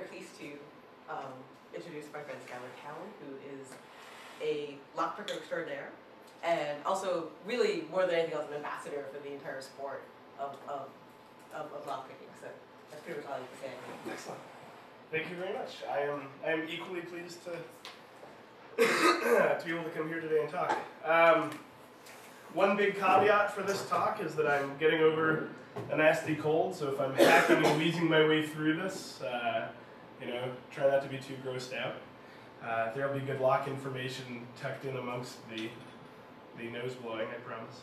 very pleased to introduce my friend Schuyler Towne, who is a lockpicker extraordinaire, and also really, more than anything else, an ambassador for the entire sport of lockpicking. So that's pretty much all I can say. Excellent. Thank you very much. I am equally pleased to to be able to come here today and talk. One big caveat for this talk is that I'm getting over a nasty cold, so if I'm hacking and wheezing my way through this, try not to be too grossed out. There'll be good lock information tucked in amongst the nose blowing, I promise.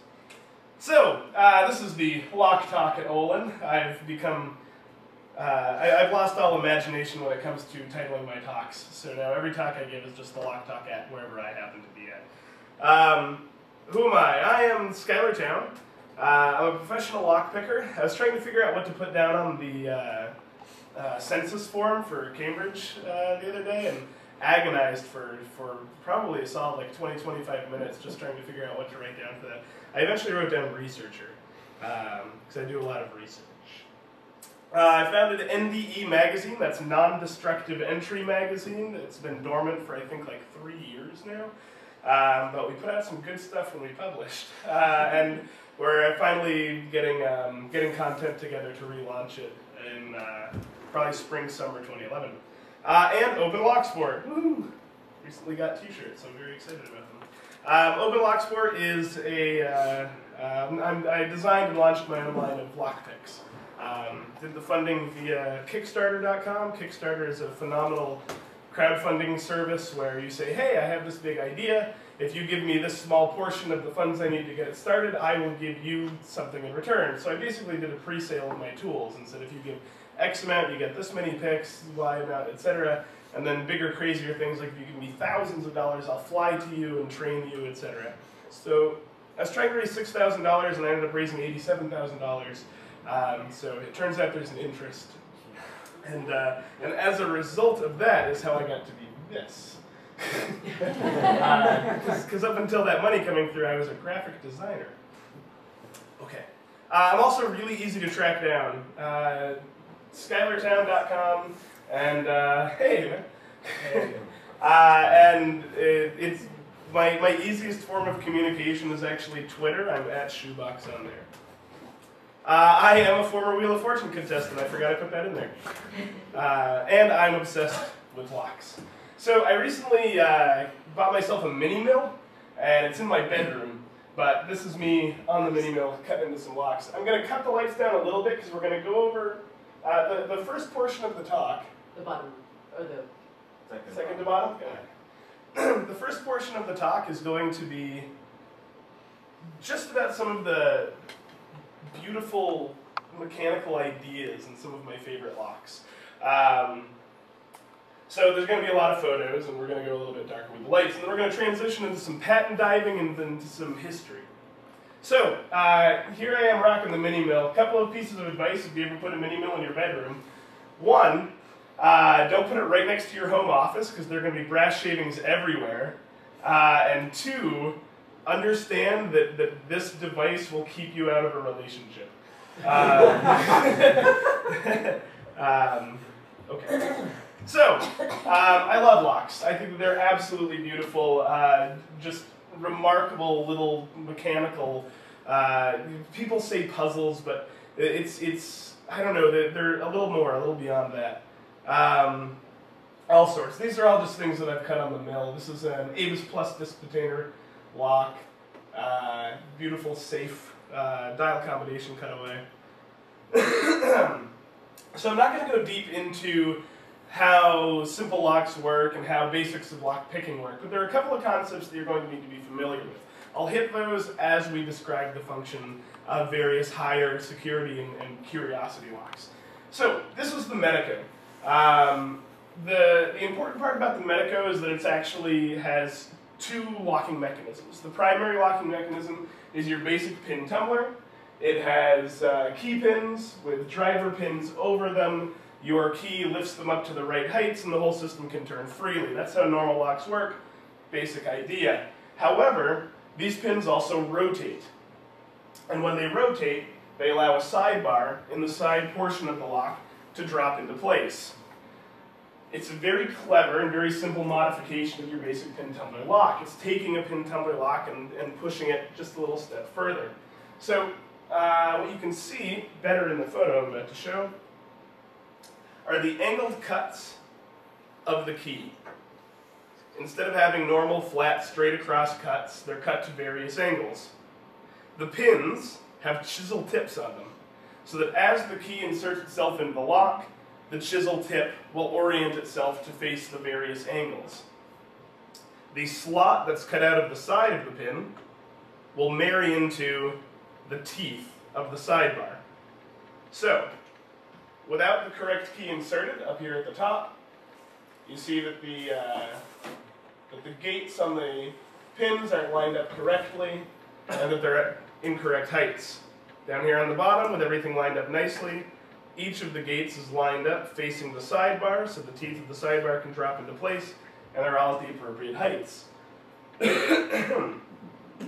So, this is the lock talk at Olin. I've become, I've lost all imagination when it comes to titling my talks. So now every talk I give is just the lock talk at wherever I happen to be at. Who am I? I am Schuyler Towne. I'm a professional lockpicker. I was trying to figure out what to put down on the census form for Cambridge the other day, and agonized for probably a solid like 20-25 minutes just trying to figure out what to write down for that. I eventually wrote down researcher, because I do a lot of research. I founded NDE magazine, that's Non-Destructive Entry magazine. It's been dormant for I think like 3 years now. But we put out some good stuff when we published, and we're finally getting content together to relaunch it in probably spring, summer 2011. And Open Locksport. Woo! Recently got t-shirts, so I'm very excited about them. Open Locksport is I designed and launched my own line of lockpicks. Did the funding via Kickstarter.com. Kickstarter is a phenomenal crowdfunding service where you say, hey, I have this big idea. If you give me this small portion of the funds I need to get it started, I will give you something in return. So I basically did a pre-sale of my tools and said, if you give X amount, you get this many picks, Y amount, etc. And then bigger, crazier things like if you give me thousands of dollars, I'll fly to you and train you, etc. So I was trying to raise $6,000 and I ended up raising $87,000. So it turns out there's an interest. And as a result of that is how I got to be this. Because up until that money coming through, I was a graphic designer. Okay. I'm also really easy to track down. SchuylerTowne.com, and hey, man. And it's my easiest form of communication is actually Twitter. I'm at Shoebox on there. I am a former Wheel of Fortune contestant. I forgot I put that in there. And I'm obsessed with locks. So I recently bought myself a mini mill, and it's in my bedroom. But this is me on the mini mill cutting into some locks. I'm going to cut the lights down a little bit because we're going to go over the first portion of the talk. The bottom, or the second to bottom? Yeah. The first portion of the talk is going to be just about some of the beautiful mechanical ideas in some of my favorite locks. So there's going to be a lot of photos, and we're going to go a little bit darker with the lights, and then we're going to transition into some patent diving and then to some history. So here I am rocking the mini mill. A couple of pieces of advice if you ever put a mini mill in your bedroom. One, don't put it right next to your home office because there are going to be brass shavings everywhere. And two, understand that this device will keep you out of a relationship. Okay. So, I love locks. I think that they're absolutely beautiful, just remarkable little mechanical, people say puzzles, but it's I don't know, they're a little more, a little beyond that. All sorts. These are all just things that I've cut on the mill. This is an Avis Plus disc detainer lock, beautiful, safe, dial combination cutaway. So I'm not going to go deep into how simple locks work and how basics of lock picking work, but there are a couple of concepts that you're going to need to be familiar with. I'll hit those as we describe the function of various higher security and curiosity locks. So this was the Medico. The important part about the Medico is that it actually has two locking mechanisms. The primary locking mechanism is your basic pin tumbler. It has key pins with driver pins over them. Your key lifts them up to the right heights and the whole system can turn freely. That's how normal locks work, basic idea. However, these pins also rotate. And when they rotate, they allow a sidebar in the side portion of the lock to drop into place. It's a very clever and very simple modification of your basic pin tumbler lock. It's taking a pin tumbler lock and pushing it just a little step further. So what you can see better in the photo I'm about to show are the angled cuts of the key. Instead of having normal, flat, straight across cuts, they're cut to various angles. The pins have chisel tips on them, so that as the key inserts itself into the lock, the chisel tip will orient itself to face the various angles. The slot that's cut out of the side of the pin will marry into the teeth of the sidebar. So, without the correct key inserted up here at the top, you see that the gates on the pins aren't lined up correctly and that they're at incorrect heights. Down here on the bottom, with everything lined up nicely, each of the gates is lined up facing the sidebar, so the teeth of the sidebar can drop into place, and they're all at the appropriate heights.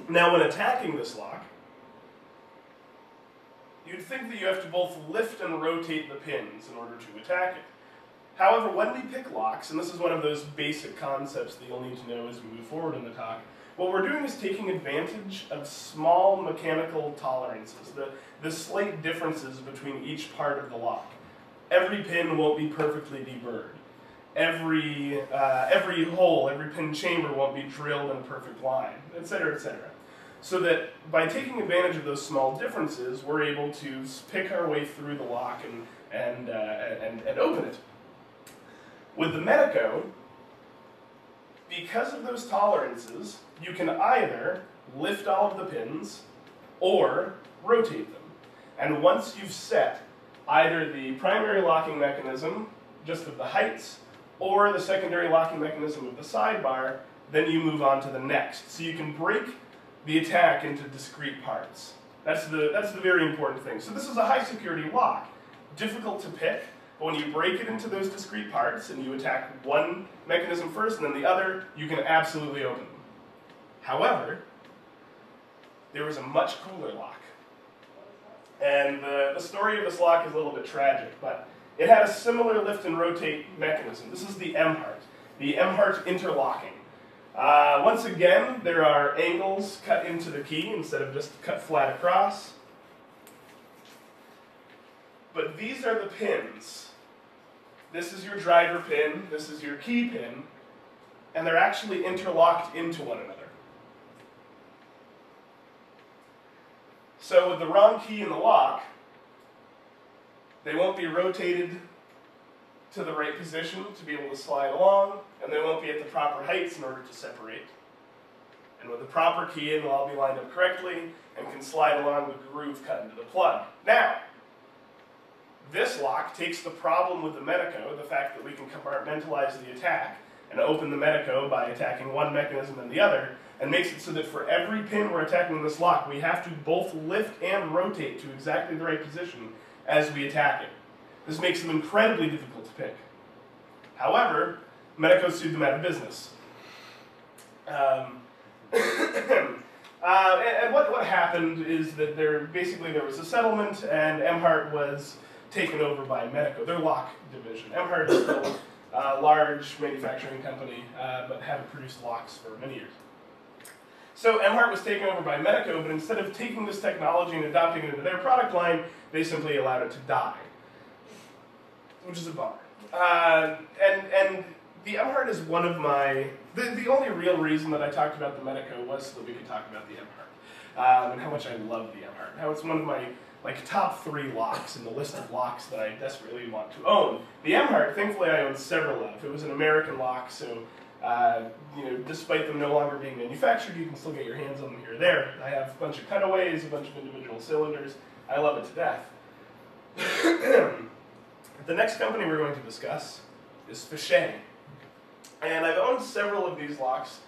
Now, when attacking this lock, you'd think that you have to both lift and rotate the pins in order to attack it. However, when we pick locks, and this is one of those basic concepts that you'll need to know as we move forward in the talk, what we're doing is taking advantage of small mechanical tolerances, the slight differences between each part of the lock. Every pin won't be perfectly deburred. Every hole, every pin chamber won't be drilled in a perfect line, etc., etc. So that by taking advantage of those small differences, we're able to pick our way through the lock and open it. With the Medico, because of those tolerances, you can either lift all of the pins or rotate them. And once you've set either the primary locking mechanism, just of the heights, or the secondary locking mechanism of the sidebar, then you move on to the next. So you can break the attack into discrete parts. That's the very important thing. So this is a high security lock. Difficult to pick, but when you break it into those discrete parts and you attack one mechanism first and then the other, you can absolutely open them. However, there was a much cooler lock. And the story of this lock is a little bit tragic, but it had a similar lift and rotate mechanism. This is the M-Heart, the M-Heart interlocking. Once again, there are angles cut into the key instead of just cut flat across. But these are the pins. This is your driver pin, this is your key pin, and they're actually interlocked into one another. So with the wrong key in the lock, they won't be rotated to the right position to be able to slide along, and they won't be at the proper heights in order to separate. And with the proper key in, they'll all be lined up correctly and can slide along the groove cut into the plug. Now, this lock takes the problem with the Medico, the fact that we can compartmentalize the attack and open the Medico by attacking one mechanism and the other, and makes it so that for every pin we're attacking in this lock, we have to both lift and rotate to exactly the right position as we attack it. This makes them incredibly difficult to pick. However, Medico sued them out of business. And what happened is that there was a settlement, and M-Heart was taken over by Medico, their lock division. M-Heart is still a large manufacturing company, but haven't produced locks for many years. So M-Heart was taken over by Medico, but instead of taking this technology and adopting it into their product line, they simply allowed it to die, which is a bummer. And the M-Heart is one of my... The only real reason that I talked about the Medico was so that we could talk about the M-Heart, and how much I love the M-Heart, how it's one of my top 3 locks in the list of locks that I desperately want to own. The M-Heart, thankfully I own several of. It was an American lock, so despite them no longer being manufactured, you can still get your hands on them here or there. I have a bunch of cutaways, a bunch of individual cylinders. I love it to death. The next company we're going to discuss is Fichet. And I've owned several of these locks.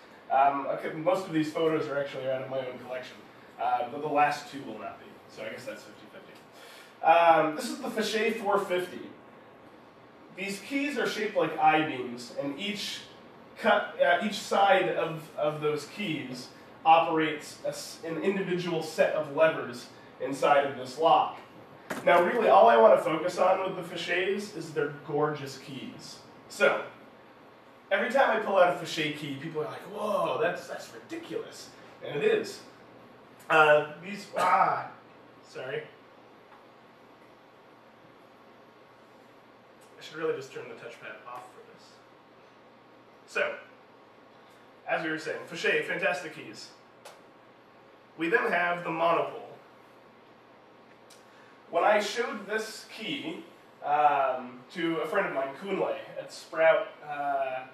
Most of these photos are actually out of my own collection, but the last 2 will not be. So I guess that's 50-50. This is the Fichet 450. These keys are shaped like I-beams, and each side of those keys operates an individual set of levers inside of this lock. Now really all I want to focus on with the Fichets is their gorgeous keys. So, every time I pull out a fichet key, people are like, whoa, that's ridiculous. And it is. Sorry. I should really just turn the touchpad off for this. So, as we were saying, fichet, fantastic keys. We then have the monopole. When I showed this key to a friend of mine, Kunle, at Sprout, I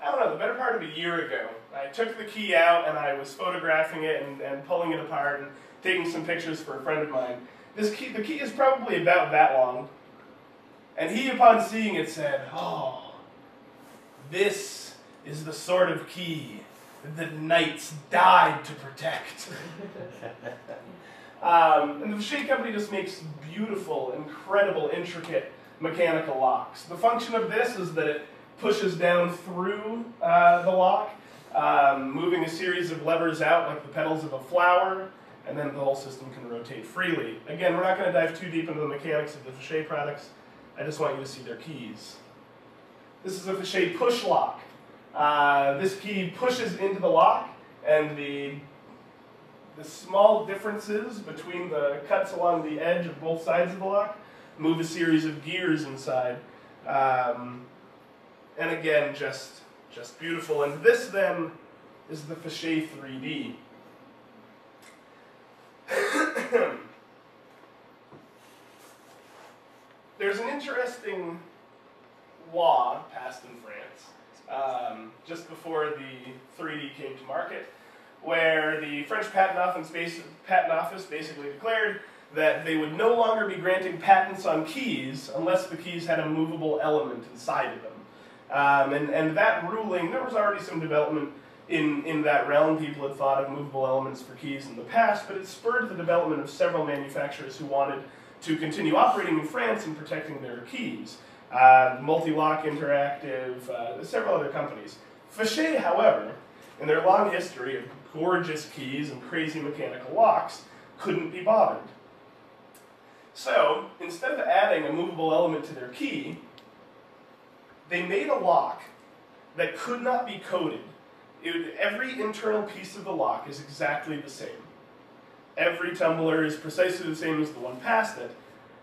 don't know, the better part of a year ago, I took the key out and I was photographing it and pulling it apart and taking some pictures for a friend of mine. The key is probably about that long. And he, upon seeing it, said, "Oh, this is the sort of key that knights died to protect." And the fichet company just makes beautiful, incredible, intricate mechanical locks. The function of this is that it pushes down through the lock, moving a series of levers out like the petals of a flower, and then the whole system can rotate freely. Again, we're not going to dive too deep into the mechanics of the fichet products. I just want you to see their keys. This is a fichet push lock. This key pushes into the lock, and the small differences between the cuts along the edge of both sides of the lock move a series of gears inside. And again, just beautiful. And this then is the fichet 3D. There's an interesting law passed in France just before the 3D came to market, where the French Patent Office basically declared that they would no longer be granting patents on keys unless the keys had a movable element inside of them. And that ruling, there was already some development in that realm. People had thought of movable elements for keys in the past, but it spurred the development of several manufacturers who wanted to continue operating in France and protecting their keys. Multi-Lock Interactive, several other companies. Fichet, however, in their long history of gorgeous keys and crazy mechanical locks, couldn't be bothered. So, instead of adding a movable element to their key, they made a lock that could not be coded. Every internal piece of the lock is exactly the same. Every tumbler is precisely the same as the one past it,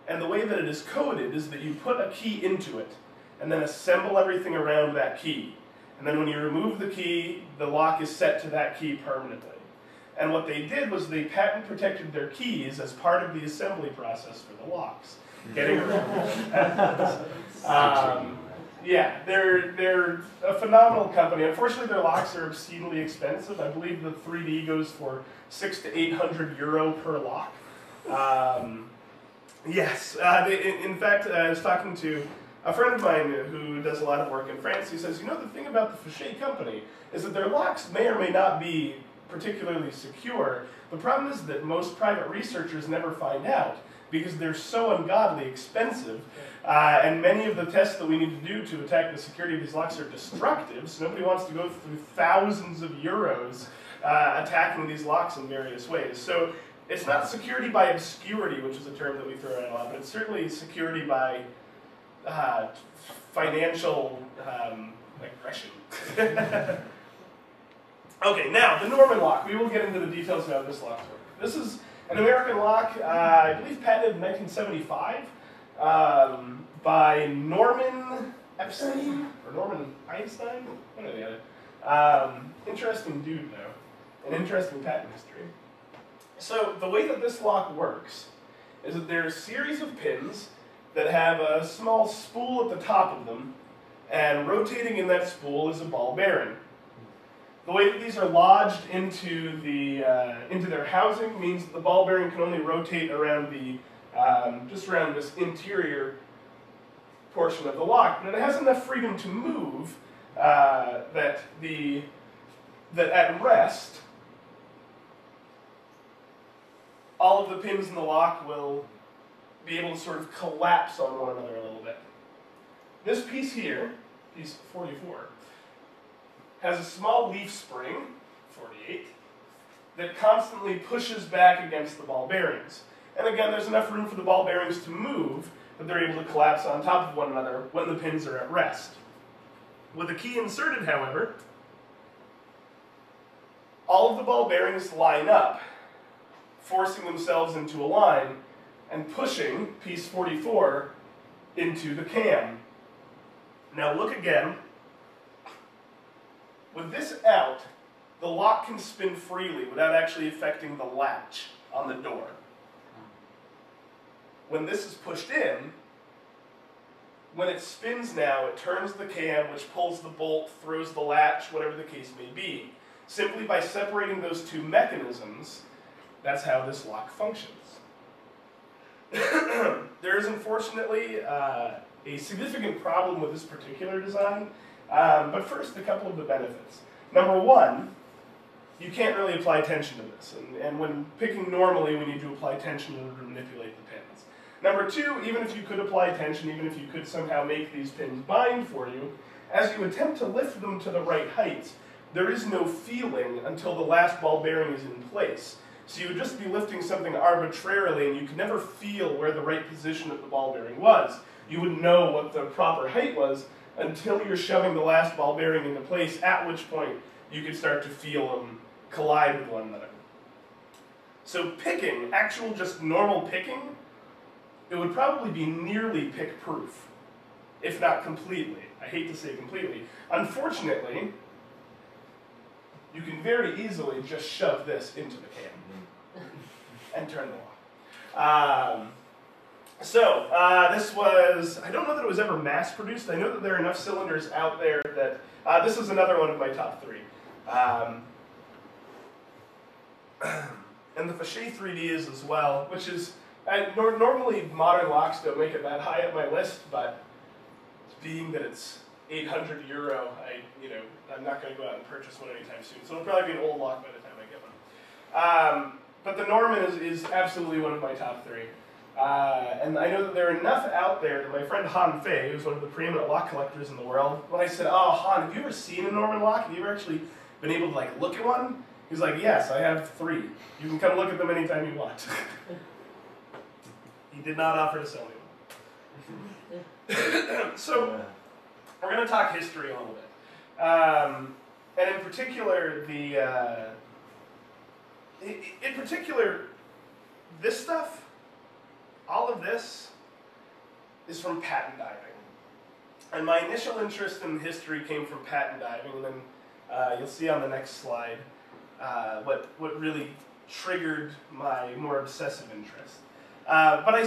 and the way that it is coded is that you put a key into it, and then assemble everything around that key. And then when you remove the key, the lock is set to that key permanently. And what they did was they patent protected their keys as part of the assembly process for the locks. Getting around. Yeah, they're a phenomenal company. Unfortunately, their locks are obscenely expensive. I believe the 3D goes for €600 to €800 per lock. Yes, in fact, I was talking to a friend of mine who does a lot of work in France. He says, you know, the thing about the fichet company is that their locks may or may not be particularly secure. The problem is that most private researchers never find out because they're so ungodly expensive. And many of the tests that we need to do to attack the security of these locks are destructive, so nobody wants to go through thousands of euros attacking these locks in various ways. So it's not security by obscurity, which is a term that we throw around a lot, but it's certainly security by financial aggression. Okay, now, the Norman lock. We will get into the details of how this lock works. This is an American lock, I believe patented in 1975. By Norman Epstein, or Norman Einstein, one or the other. Interesting dude, though. An interesting patent history. So, the way that this lock works is that there are a series of pins that have a small spool at the top of them, and rotating in that spool is a ball bearing. The way that these are lodged into their housing means that the ball bearing can only rotate around just around this interior portion of the lock, but it has enough freedom to move that at rest, all of the pins in the lock will be able to sort of collapse on one another a little bit. This piece here, piece 44, has a small leaf spring, 48, that constantly pushes back against the ball bearings. And again, there's enough room for the ball bearings to move that they're able to collapse on top of one another when the pins are at rest. With a key inserted, however, all of the ball bearings line up, forcing themselves into a line and pushing piece 44 into the cam. Now look again. With this out, the lock can spin freely without actually affecting the latch on the door. When this is pushed in, when it spins now, it turns the cam, which pulls the bolt, throws the latch, whatever the case may be. Simply by separating those two mechanisms, that's how this lock functions. There is unfortunately a significant problem with this particular design, but first a couple of the benefits. Number one, you can't really apply tension to this, and when picking normally we need to apply tension in order to manipulate the pins. Number two, even if you could apply tension, even if you could somehow make these pins bind for you, as you attempt to lift them to the right height, there is no feeling until the last ball bearing is in place. So you would just be lifting something arbitrarily and you could never feel where the right position of the ball bearing was. You wouldn't know what the proper height was until you're shoving the last ball bearing into place, at which point you could start to feel them collide with one another. So picking, actual just normal picking, it would probably be nearly pick-proof, if not completely. I hate to say completely. Unfortunately, you can very easily just shove this into the cam and turn the lock. This was, I don't know that it was ever mass-produced. I know that there are enough cylinders out there that, this is another one of my top three. And the Fichet 3D is as well, which is, normally modern locks don't make it that high up my list, but being that it's 800 euro, I'm not going to go out and purchase one anytime soon. So it'll probably be an old lock by the time I get one. But the Norman is absolutely one of my top three. And I know that there are enough out there that my friend Han Fei, who's one of the preeminent lock collectors in the world, when I said, "Oh, Han, have you ever seen a Norman lock? Have you ever actually been able to look at one?" He's like, "Yes, I have three. You can come look at them anytime you want." He did not offer to sell me one. So, we're going to talk history a little bit. And in particular, this stuff, all of this, is from patent diving. And my initial interest in history came from patent diving, and then you'll see on the next slide what really triggered my more obsessive interest. But I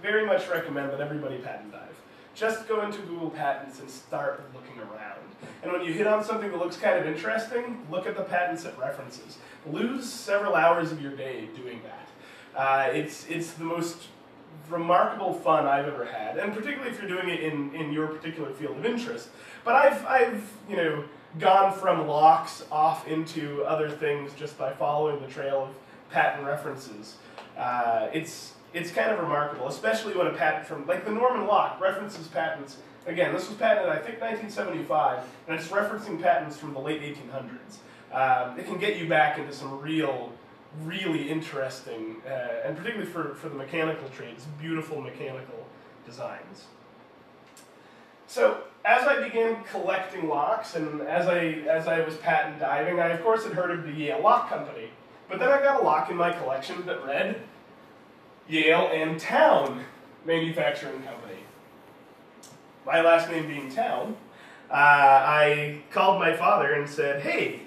very much recommend that everybody patent dive. Just go into Google Patents and start looking around. And when you hit on something that looks kind of interesting, look at the patents it references. Lose several hours of your day doing that. It's the most remarkable fun I've ever had, and particularly if you're doing it in your particular field of interest. But I've gone from locks off into other things just by following the trail of patent references. It's kind of remarkable, especially when a patent from, like the Norman lock, references patents. Again, this was patented, I think, 1975, and it's referencing patents from the late 1800s. It can get you back into some really interesting, and particularly for the mechanical trades, beautiful mechanical designs. So, as I began collecting locks, and as I was patent diving, I of course had heard of the Yale Lock Company. But then I got a lock in my collection that read Yale and Towne Manufacturing Company. My last name being Towne, I called my father and said, "Hey,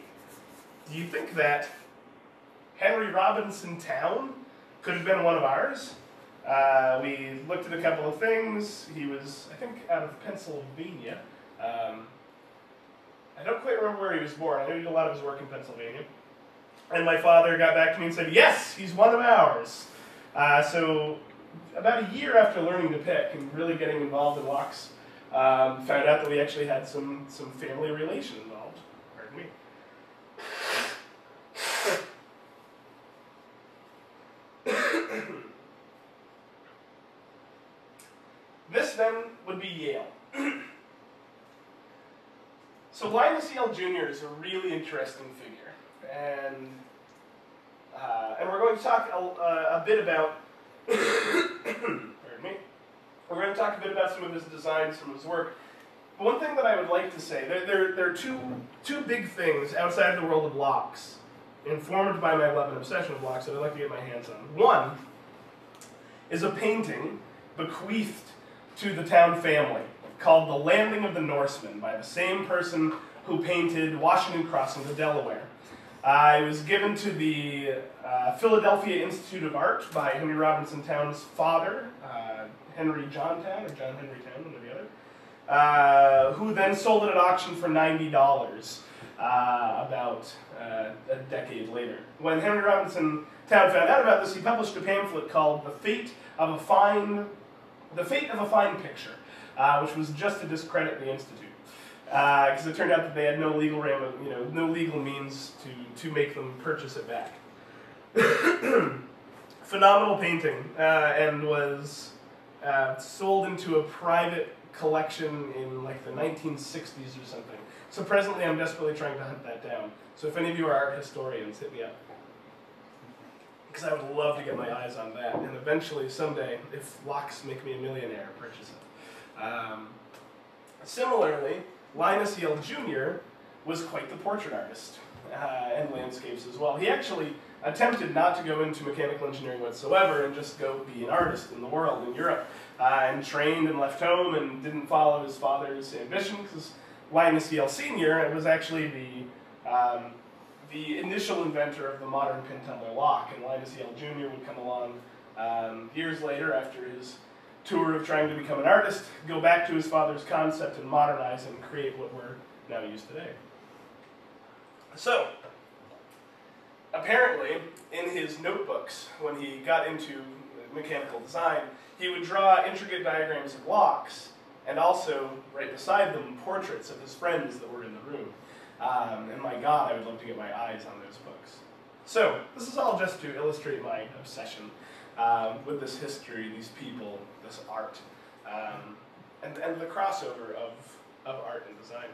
do you think that Henry Robinson Towne could have been one of ours?" We looked at a couple of things. He was, I think, out of Pennsylvania. I don't quite remember where he was born. I know he did a lot of his work in Pennsylvania. And my father got back to me and said, "Yes, he's one of ours." So about a year after learning to pick and really getting involved in locks, found out that we actually had some family relation involved. Pardon me. This then would be Yale. So Linus Yale Jr. is a really interesting figure, and we're going to talk a bit about. Pardon me. We're going to talk a bit about some of his designs, some of his work. But one thing that I would like to say, there are two big things outside the world of locks, informed by my love and obsession with locks, that I'd like to get my hands on. One is a painting bequeathed to the Towne family called The Landing of the Norsemen by the same person who painted Washington Crossing to Delaware. It was given to the Philadelphia Institute of Art by Henry Robinson Towne's father, Henry John Towne, or John Henry Towne, one or the other, who then sold it at auction for $90 about a decade later. When Henry Robinson Towne found out about this, he published a pamphlet called The Fate of a Fine Picture, which was just to discredit the Institute. Because it turned out that they had no legal means to make them purchase it back. Phenomenal painting, and was sold into a private collection in like the 1960s or something. So presently I'm desperately trying to hunt that down. So if any of you are art historians, hit me up. Because I would love to get my eyes on that, and eventually someday, if locks make me a millionaire, purchase it. Similarly, Linus Yale Jr. was quite the portrait artist, and landscapes as well. He actually attempted not to go into mechanical engineering whatsoever and just go be an artist in the world, in Europe, and trained and left home and didn't follow his father's ambition, because Linus Yale Sr. was actually the initial inventor of the modern pin-tumbler lock, and Linus Yale Jr. would come along years later after his tour of trying to become an artist, go back to his father's concept and modernize and create what we're now used today. So, apparently, in his notebooks, when he got into mechanical design, he would draw intricate diagrams of locks, and also, right beside them, portraits of his friends that were in the room. And my God, I would love to get my eyes on those books. So, this is all just to illustrate my obsession with this history, these people, this art, and the crossover of art and design.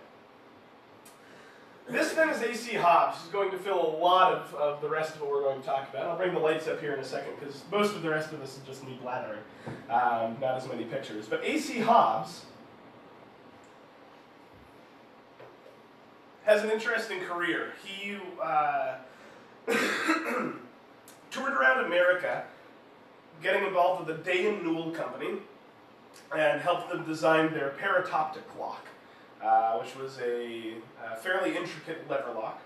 This then is A.C. Hobbs, who's going to fill a lot of the rest of what we're going to talk about. I'll bring the lights up here in a second, because most of the rest of this is just me blathering, not as many pictures. But A.C. Hobbs has an interesting career. He toured around America, getting involved with the Day and Newell Company, and helped them design their paratoptic lock, which was a fairly intricate lever lock.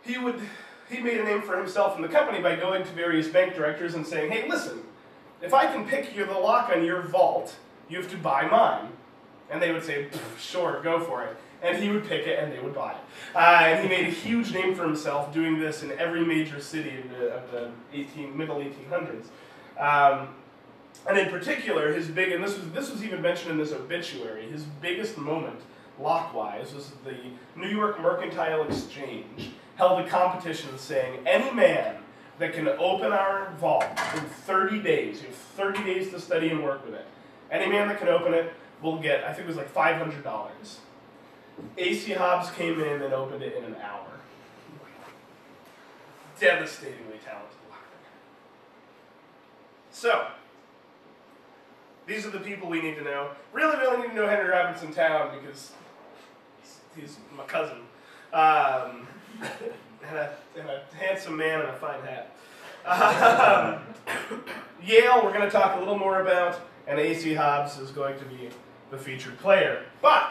He made a name for himself in the company by going to various bank directors and saying, hey, listen, if I can pick you the lock on your vault, you have to buy mine. And they would say, sure, go for it. And he would pick it, and they would buy it. And he made a huge name for himself doing this in every major city of the middle 1800s. And in particular, his big, and this was even mentioned in this obituary, his biggest moment, lock-wise, was the New York Mercantile Exchange held a competition saying, any man that can open our vault in 30 days, you have 30 days to study and work with it, any man that can open it will get, I think it was like $500. A.C. Hobbs came in and opened it in an hour. Devastatingly talented lockpicker. So, these are the people we need to know. Really, really need to know Henry Robinson Towne, because he's my cousin. And a handsome man and a fine hat. Yale, we're going to talk a little more about, and A.C. Hobbs is going to be the featured player. But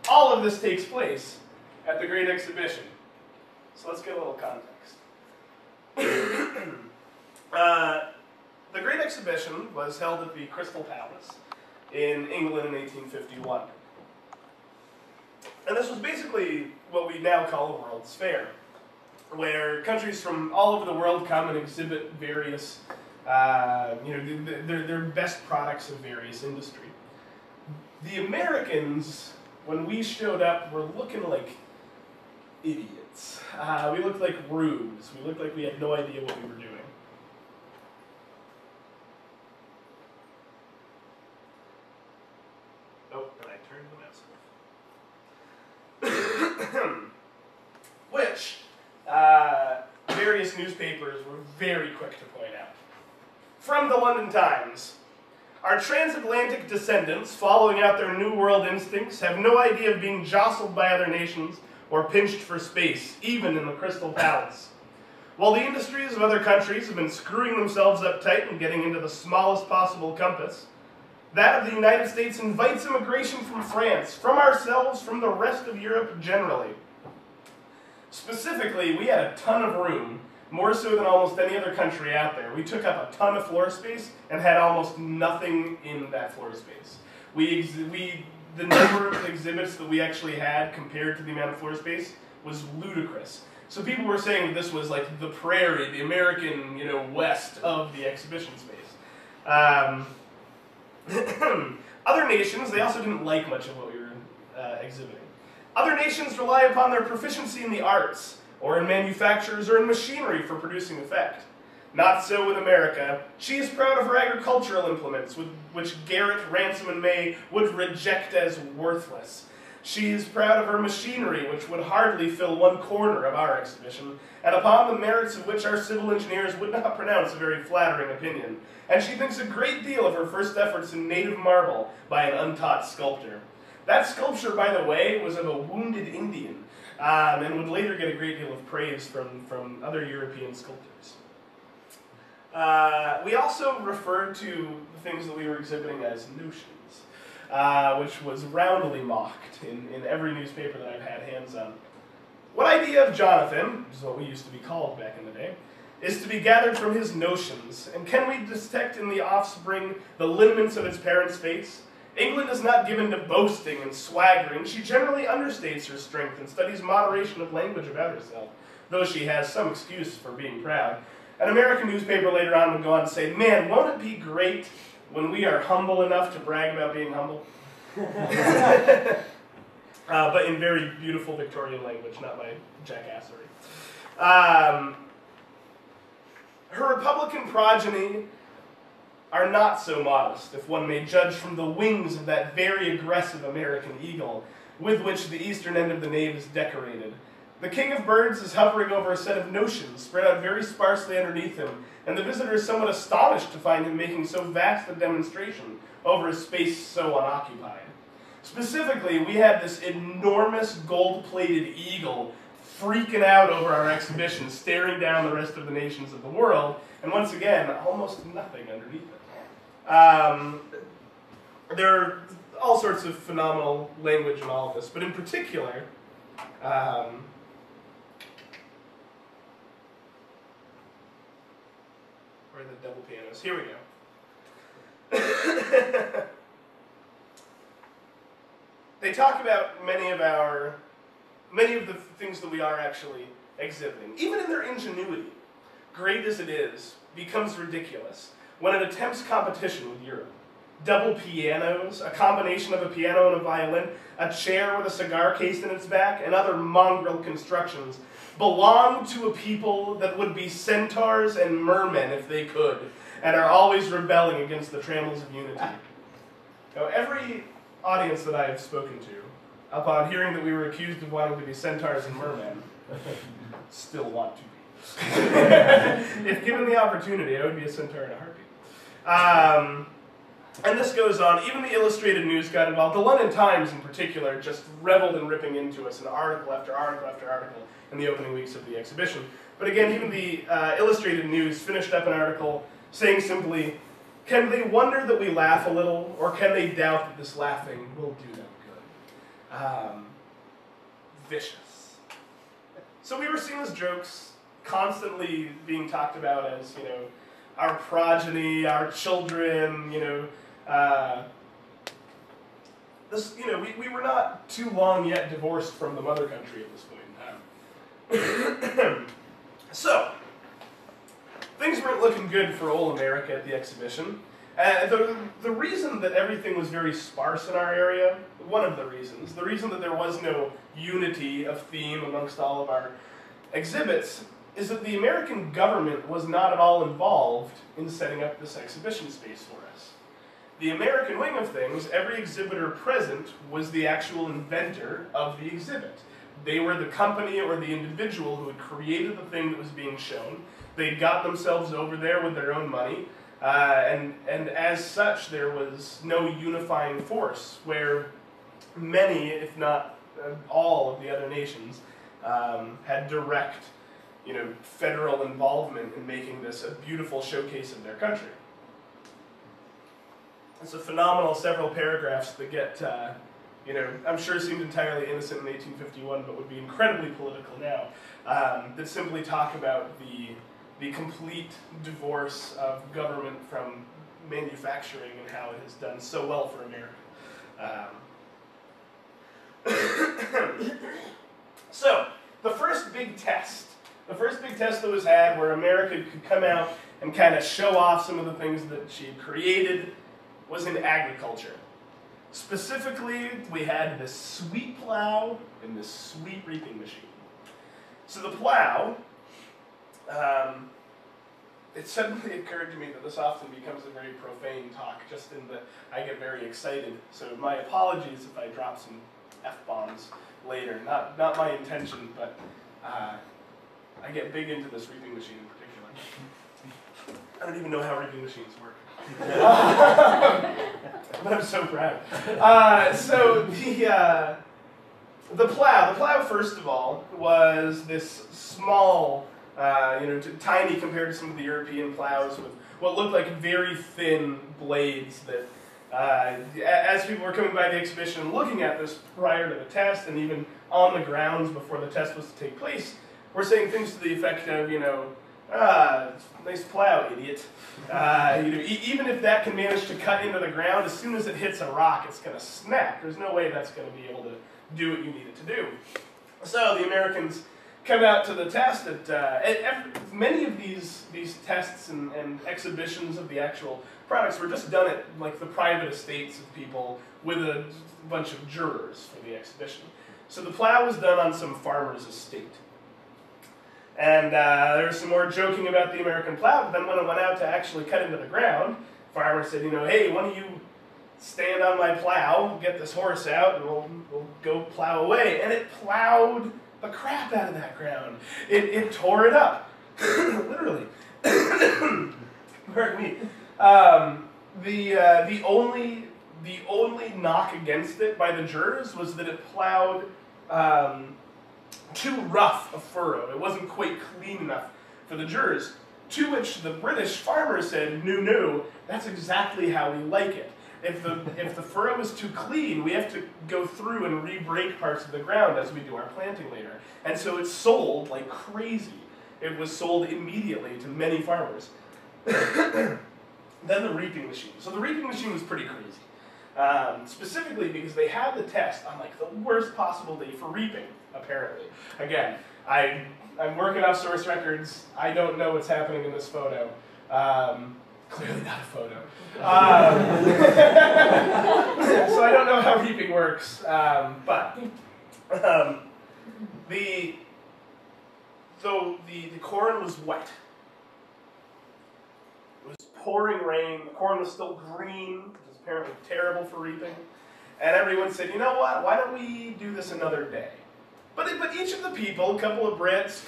all of this takes place at the Great Exhibition. So let's get a little context. The Great Exhibition was held at the Crystal Palace in England in 1851. And this was basically what we now call the World's Fair, where countries from all over the world come and exhibit various, their best products of various industry. The Americans, when we showed up, were looking like idiots. We looked like rubes. We looked like we had no idea what we were doing. Oh, and I turned the mouse off. Which various newspapers were very quick to point out. From the London Times, Our transatlantic descendants, following out their New World instincts, have no idea of being jostled by other nations or pinched for space, even in the Crystal Palace. While the industries of other countries have been screwing themselves up tight and getting into the smallest possible compass, that of the United States invites immigration from France, from ourselves, from the rest of Europe generally. Specifically, we had a ton of room, more so than almost any other country out there. We took up a ton of floor space and had almost nothing in that floor space. The number of exhibits that we actually had compared to the amount of floor space was ludicrous. So people were saying that this was like the prairie, the American, west of the exhibition space. Other nations, they also didn't like much of what we were exhibiting. Other nations rely upon their proficiency in the arts, or in manufactures, or in machinery for producing effect. Not so with America. She is proud of her agricultural implements, which Garrett, Ransom, and May would reject as worthless. She is proud of her machinery, which would hardly fill one corner of our exhibition, and upon the merits of which our civil engineers would not pronounce a very flattering opinion. And she thinks a great deal of her first efforts in native marble by an untaught sculptor. That sculpture, by the way, was of a wounded Indian, and would later get a great deal of praise from other European sculptors. We also referred to the things that we were exhibiting as notions, which was roundly mocked in every newspaper that I've had hands on. What idea of Jonathan, which is what we used to be called back in the day, is to be gathered from his notions, and can we detect in the offspring the lineaments of its parent's face? England is not given to boasting and swaggering. She generally understates her strength and studies moderation of language about herself, though she has some excuse for being proud. An American newspaper later on would go on to say, "Man, won't it be great when we are humble enough to brag about being humble?" But in very beautiful Victorian language, not my jackassery. Her Republican progeny are not so modest, if one may judge from the wings of that very aggressive American eagle, with which the eastern end of the nave is decorated. The king of birds is hovering over a set of notions, spread out very sparsely underneath him, and the visitor is somewhat astonished to find him making so vast a demonstration over a space so unoccupied. Specifically, we had this enormous gold-plated eagle freaking out over our exhibition, staring down the rest of the nations of the world, and once again, almost nothing underneath it. There are all sorts of phenomenal language in all of this, but in particular, where are the double pianos? Here we go. They talk about many of the things that we are actually exhibiting. Even in their ingenuity, great as it is, becomes ridiculous when it attempts competition with Europe. Double pianos, a combination of a piano and a violin, a chair with a cigar case in its back, and other mongrel constructions belong to a people that would be centaurs and mermen if they could, and are always rebelling against the trammels of unity. Now, every audience that I have spoken to, upon hearing that we were accused of wanting to be centaurs and mermen, still want to be. If given the opportunity, I would be a centaur in a heartbeat. And this goes on. Even the Illustrated News got involved. The London Times, in particular, just reveled in ripping into us in article after article after article in the opening weeks of the exhibition. But again, even the Illustrated News finished up an article saying simply, "Can they wonder that we laugh a little, or can they doubt that this laughing will do them good?" Vicious. So we were seen as jokes, constantly being talked about as, our progeny, our children, we were not too long yet divorced from the mother country at this point in time. So, things weren't looking good for old America at the exhibition. The reason that everything was very sparse in our area, one of the reasons that there was no unity of theme amongst all of our exhibits, is that the American government was not at all involved in setting up this exhibition space for us. The American wing of things, every exhibitor present was the actual inventor of the exhibit. They were the company or the individual who had created the thing that was being shown. They'd got themselves over there with their own money. And as such, there was no unifying force where many, if not all, of the other nations had direct, federal involvement in making this a beautiful showcase of their country. It's a phenomenal several paragraphs that get, I'm sure seemed entirely innocent in 1851, but would be incredibly political now, that simply talk about the complete divorce of government from manufacturing and how it has done so well for America. So, the first big test that was had where America could come out and kind of show off some of the things that she had created was in agriculture. Specifically, we had this sweet plow and this sweet reaping machine. So the plow, it suddenly occurred to me that this often becomes a very profane talk, just in that I get very excited. So my apologies if I drop some F-bombs later. Not my intention, but I get big into this reaping machine in particular. I don't even know how reaping machines work. But I'm so proud. So the plow, first of all, was this small, tiny compared to some of the European plows with what looked like very thin blades that, as people were coming by the exhibition and looking at this prior to the test and even on the grounds before the test was to take place, were saying things to the effect of, nice plow, idiot. Even if that can manage to cut into the ground, as soon as it hits a rock, it's going to snap. There's no way that's going to be able to do what you need it to do. So the Americans come out to the test at many of these tests and exhibitions of the actual products were just done at like the private estates of people with a bunch of jurors for the exhibition. So the plow was done on some farmer's estate. And there was some more joking about the American plow, but then when it went out to actually cut into the ground, farmer said, hey, why don't you stand on my plow, get this horse out, and we'll go plow away. And it plowed the crap out of that ground. It tore it up, literally. Pardon me. The only knock against it by the jurors was that it plowed too rough a furrow. It wasn't quite clean enough for the jurors. To which the British farmer said, no, that's exactly how we like it. If the furrow is too clean, we have to go through and re-break parts of the ground as we do our planting later. And so it sold like crazy. It was sold immediately to many farmers. Then the reaping machine. So the reaping machine was pretty crazy. Specifically because they had the test on like the worst possible day for reaping, apparently. Again, I'm working off source records. I don't know what's happening in this photo. Clearly not a photo. So I don't know how reaping works, but the corn was wet. It was pouring rain. The corn was still green, which is apparently terrible for reaping. And everyone said, you know what? Why don't we do this another day? But each of the people, a couple of Brits,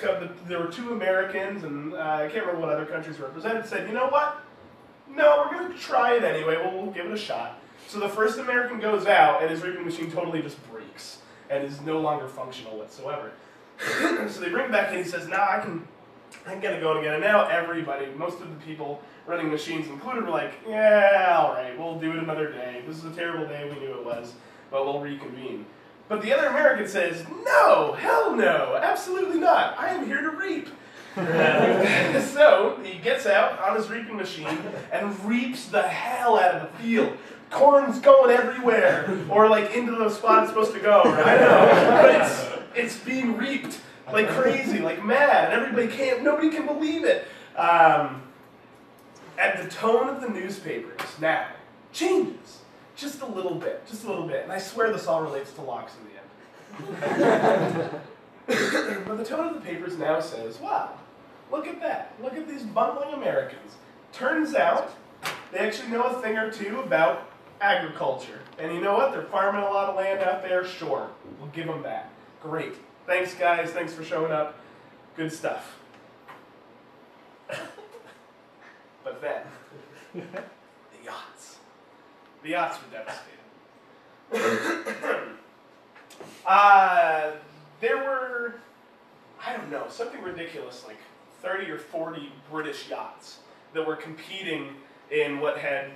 there were 2 Americans, and I can't remember what other countries were represented, said, you know what? No, we're going to try it anyway. We'll give it a shot. So the first American goes out, and his reaping machine totally just breaks and is no longer functional whatsoever. So they bring him back, and he says, I can get it going again. And now everybody, most of the people running machines included, were like, yeah, all right, we'll do it another day. This is a terrible day. We knew it was, but we'll reconvene. But the other American says, no, hell no, absolutely not. I am here to reap. So he gets out on his reaping machine and reaps the hell out of the field. Corn's going everywhere, or like into the spot it's supposed to go. I know, but it's being reaped like crazy, like mad, and nobody can believe it. And the tone of the newspapers now changes just a little bit, and I swear this all relates to locks in the end. But the tone of the papers now says, wow, look at that. Look at these bungling Americans. Turns out they actually know a thing or two about agriculture. And you know what? They're farming a lot of land out there. Sure, we'll give them that. Great. Thanks, guys. Thanks for showing up. Good stuff. But then, the yachts. The yachts were devastating. There were, I don't know, something ridiculous, like 30 or 40 British yachts that were competing in what had,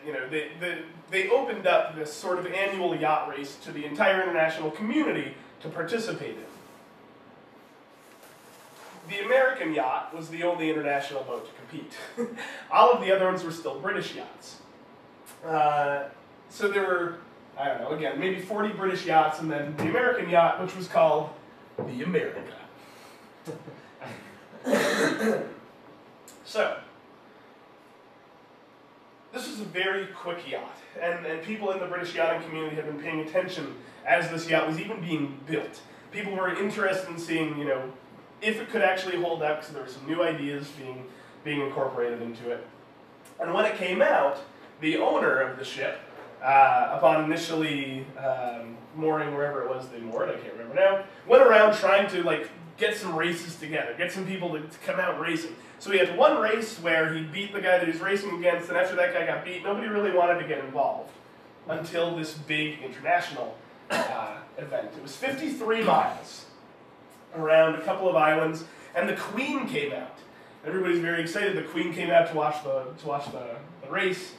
they opened up this sort of annual yacht race to the entire international community to participate in. The American yacht was the only international boat to compete. All of the other ones were still British yachts. So there were, I don't know, again, maybe 40 British yachts, and then the American yacht, which was called the America. So, this was a very quick yacht, and people in the British yachting community had been paying attention as this yacht was even being built. People were interested in seeing, if it could actually hold up, because there were some new ideas being incorporated into it. And when it came out, the owner of the ship, upon initially mooring wherever it was they moored, I can't remember now, went around trying to get some races together, get some people to come out racing. So he had one race where he beat the guy that he was racing against, and after that guy got beat, nobody really wanted to get involved until this big international event. It was 53 miles around a couple of islands, and the Queen came out. Everybody's very excited. The Queen came out to watch the race.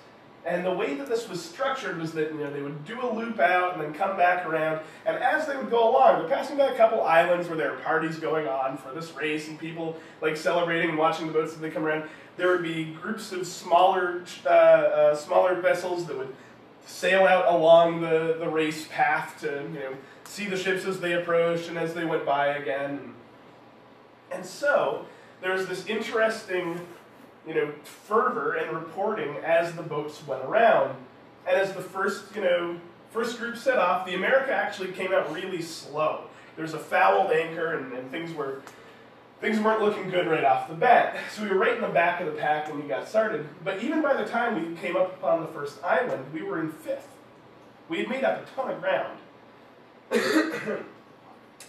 And the way that this was structured was that they would do a loop out and then come back around. And as they would go along, they're passing by a couple islands where there are parties going on for this race and people celebrating and watching the boats as they come around. There would be groups of smaller vessels that would sail out along the race path to see the ships as they approached and as they went by again. And so there's this interesting fervor and reporting as the boats went around. And as the first group set off, the America actually came out really slow. There was a fouled anchor and things weren't looking good right off the bat. So we were right in the back of the pack when we got started. But even by the time we came up upon the first island, we were in fifth. We had made up a ton of ground.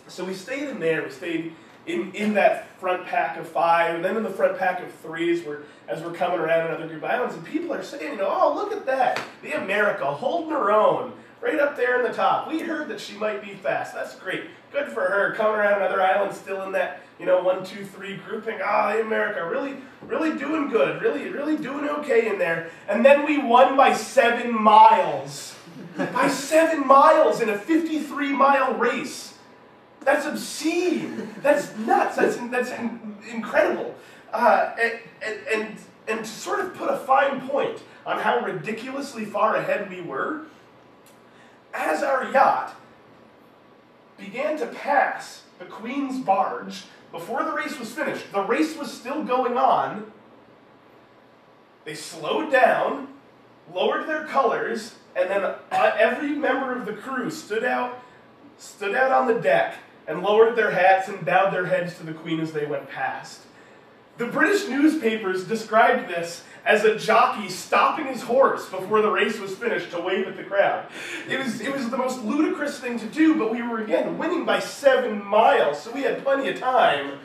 So we stayed in there. We stayed in that front pack of 5, and then in the front pack of 3 as we're coming around another group of islands, and people are saying, oh, look at that, the America holding her own, right up there in the top. We heard that she might be fast. That's great. Good for her. Coming around another island, still in that 1, 2, 3 grouping. The America really, really doing good. Really, really doing okay in there. And then we won by 7 miles. By 7 miles in a 53-mile race. That's obscene. That's nuts. That's incredible. And to sort of put a fine point on how ridiculously far ahead we were, as our yacht began to pass the Queen's barge before the race was finished, the race was still going on. They slowed down, lowered their colors, and then every member of the crew stood out on the deck and lowered their hats and bowed their heads to the Queen as they went past. The British newspapers described this as a jockey stopping his horse before the race was finished to wave at the crowd. It was the most ludicrous thing to do, but we were, again, winning by 7 miles, so we had plenty of time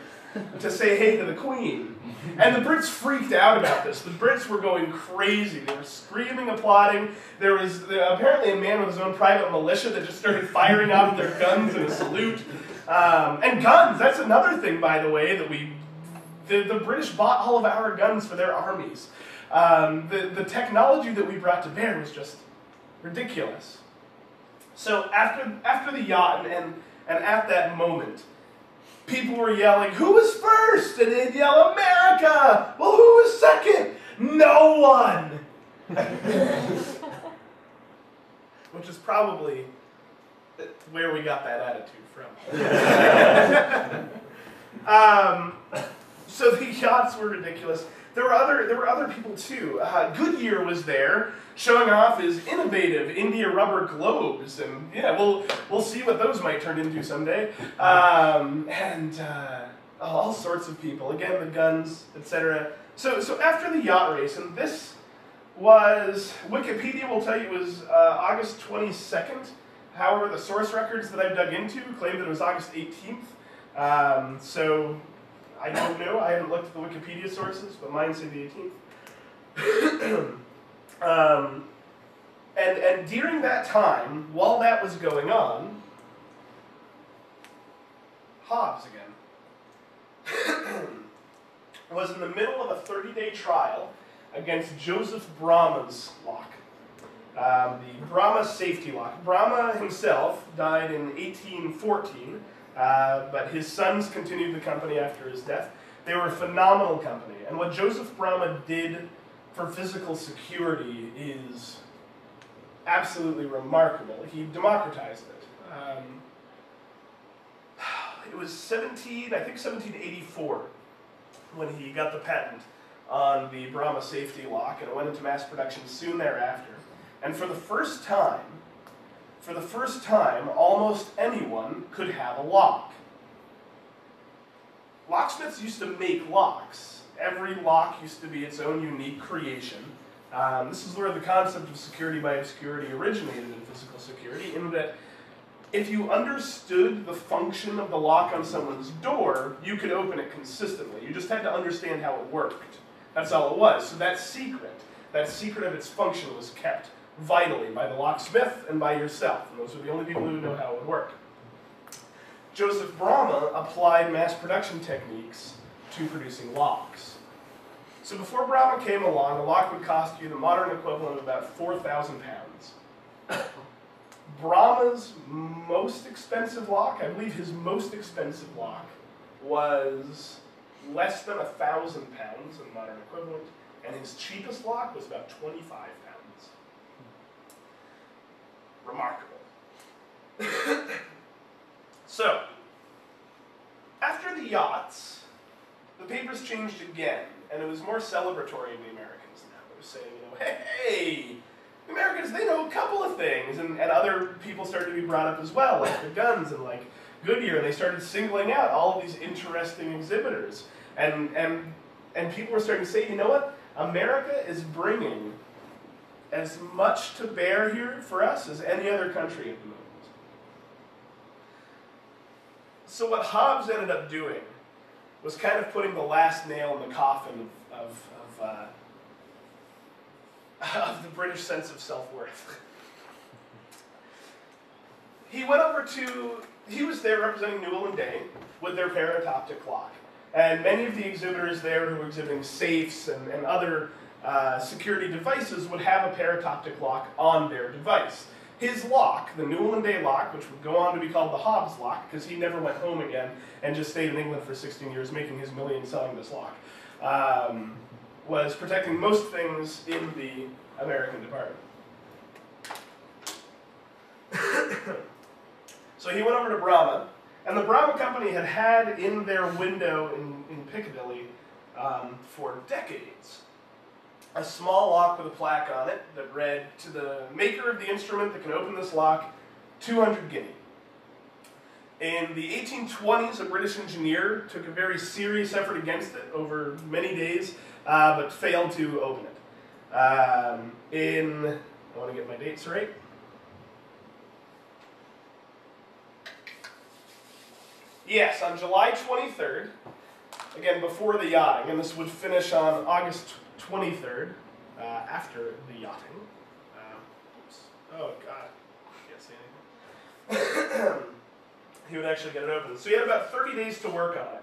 to say hey to the Queen. And the Brits freaked out about this. The Brits were going crazy. They were screaming, applauding. There was apparently a man with his own private militia that just started firing off their guns in a salute. And guns, that's another thing, by the way, that the British bought all of our guns for their armies. The technology that we brought to bear was just ridiculous. So after the yacht and at that moment, people were yelling, who was first? And they'd yell, America! Well, who was second? No one! Which is probably where we got that attitude from. So the yachts were ridiculous. There were other people too. Goodyear was there, showing off his innovative India rubber globes, and yeah, we'll see what those might turn into someday. All sorts of people. Again, the guns, etc. So after the yacht race, and this was, Wikipedia will tell you it was August 22nd. However, the source records that I've dug into claim that it was August 18th. So I don't know. I haven't looked at the Wikipedia sources, but mine say the And during that time, while that was going on, Hobbs again was in the middle of a 30-day trial against Joseph Bramah's lock, the Bramah safety lock. Bramah himself died in 1814, but his sons continued the company after his death. They were a phenomenal company, and what Joseph Bramah did for physical security is absolutely remarkable. He democratized it. It was 1784 when he got the patent on the Bramah safety lock, and it went into mass production soon thereafter. And for the first time, almost anyone could have a lock. Locksmiths used to make locks. Every lock used to be its own unique creation. This is where the concept of security by obscurity originated in physical security, in that if you understood the function of the lock on someone's door, you could open it consistently. You just had to understand how it worked. That's all it was. So that secret of its function was kept vitally by the locksmith and by yourself. And those were the only people who knew how it would work. Joseph Bramah applied mass production techniques to producing locks. So before Bramah came along, a lock would cost you the modern equivalent of about 4,000 pounds. Bramah's most expensive lock, I believe his most expensive lock, was less than 1,000 pounds in modern equivalent, and his cheapest lock was about 25 pounds. Remarkable. So, after the yachts, the papers changed again, and it was more celebratory of the Americans now. It was saying, hey, the Americans, they know a couple of things, and other people started to be brought up as well, like the guns and like Goodyear, and they started singling out all of these interesting exhibitors. And people were starting to say, you know what? America is bringing as much to bear here for us as any other country at the moment. So what Hobbs ended up doing was kind of putting the last nail in the coffin of the British sense of self-worth. He was there representing Newell and Day with their paratoptic clock. And many of the exhibitors there who were exhibiting safes and other security devices would have a paratoptic lock on their device. His lock, the Newell and Day lock, which would go on to be called the Hobbs lock, because he never went home again and just stayed in England for 16 years making his million selling this lock, was protecting most things in the American department. So he went over to Bramah, and the Bramah company had in their window in Piccadilly for decades a small lock with a plaque on it that read, to the maker of the instrument that can open this lock, 200 guinea. In the 1820s, a British engineer took a very serious effort against it over many days, but failed to open it. I want to get my dates right. Yes, on July 23rd, again before the yachting, and this would finish on August 23rd, after the yachting. Oops. Oh God, can't see anything. He would actually get it open. So he had about 30 days to work on it.